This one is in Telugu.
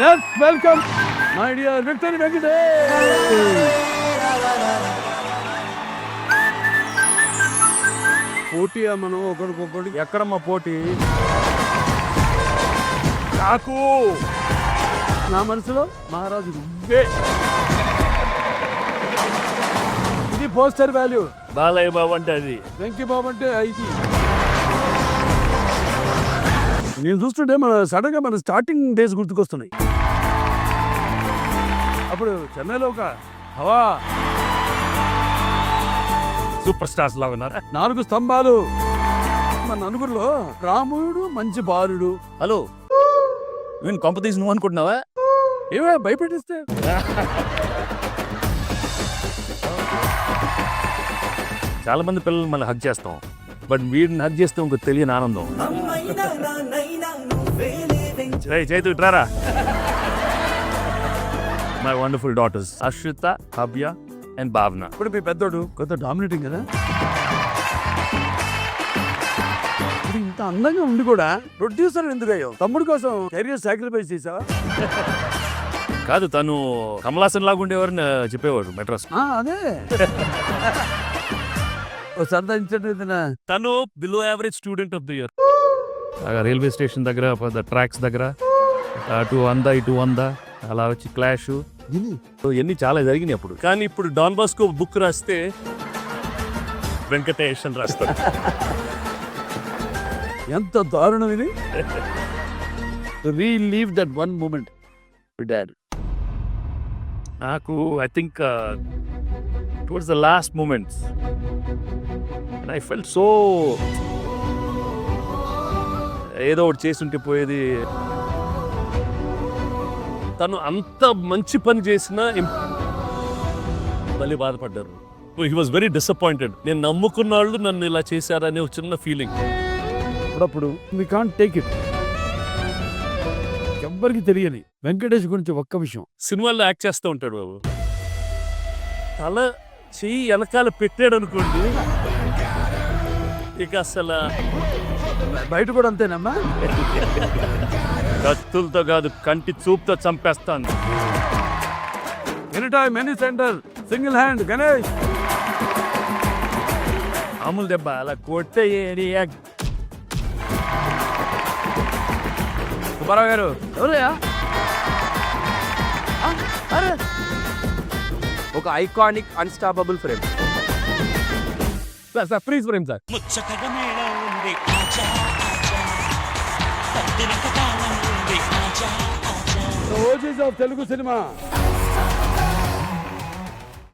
Let's welcome my dear victory Venkatesh. పోటీ మనం ఒకరికొకటి ఎక్కడమ్మా పోటీ? నాకు నా మనసులో మహారాజు నువ్వే. ఇది పోస్టర్ వాల్యూ. బాలయ్య బాబు అంటే అది, వెంకీ బాబు అంటే ఇది. నేను చూస్తుంటే సడన్ గా మన స్టార్టింగ్ డేస్ గుర్తుకొస్తున్నాయి. అప్పుడు చెన్నైలో ఒక హవా సూపర్ స్టార్స్ లాగా ఉన్నారు. 4 స్తంభాలు. మన నలుగురిలో రాముడు మంచి బాలుడు. హలో, నేను కొంప తీసి నువ్వు అనుకుంటున్నావా? ఏవే భయపెట్టిస్తే చాలా మంది పిల్లలు మనం హగ్ చేస్తాం, బట్ వీడిని హగ్ చేస్తే ఇంకో తెలియని ఆనందం. చైతు ఇట్రారా. My wonderful daughters Ashrita, Havya and Bhavana. ఇప్పుడు మీ పెద్దోడు కొంత డామినేటింగ్ కదా. ఇప్పుడు ఇంత అందంగా ఉండి కూడా ప్రొడ్యూసర్ ఎందుకు అయ్యావు? తమ్ముడు కోసం కెరియర్ సాక్రిఫైస్ చేసావా? కాదు, తను కమలాసన్ లాగా ఉండేవారని చెప్పేవాడు మెడ్రాస్. అదే సరదా ఇన్సిడెంట్. తను below average student of the year. Railway station దగ్గర, ట్రాక్స్ దగ్గర అటు 100 ఇటు 100 అలా వచ్చి క్లాష్ ఇవన్నీ చాలా జరిగినాయి అప్పుడు. కానీ ఇప్పుడు డాన్ బాస్కో బుక్ రాస్తే వెంకటేష్ అని రాస్తాడు. ఎంత దారుణం ఇది. Relive that one moment with dad. నాకు I think towards the last moments and I felt so ఏదో ఒకటి చేస్తుంటే పోయేది. తను అంత మంచి పని చేసినా మళ్ళీ బాధపడ్డారు. He was very disappointed. నేను నమ్ముకున్న వాళ్ళు నన్ను ఇలా చేశారనే ఒక చిన్న ఫీలింగ్. అప్పుడప్పుడు వి కాంట్ టేక్ ఇట్. ఎవ్వరికి తెలియని వెంకటేష్ గురించి ఒక్క విషయం. సినిమాల్లో యాక్ట్ చేస్తూ ఉంటాడు బాబు. తల చెయ్యి వెనకాల పెట్టాడు అనుకోండి, ఇక అసలు బయట కూడా అంతేనమ్మా. కత్తులతో కాదు, కంటి చూపుతో చంపేస్తాను. Any time any centre single hand Ganesh. మామూలు దెబ్బ అలా కొట్టే. సుబ్బారావు గారు ఎవరయ్యా? అరే ఒక iconic unstoppable frame. Sir freeze frame sir. OGs of Telugu cinema.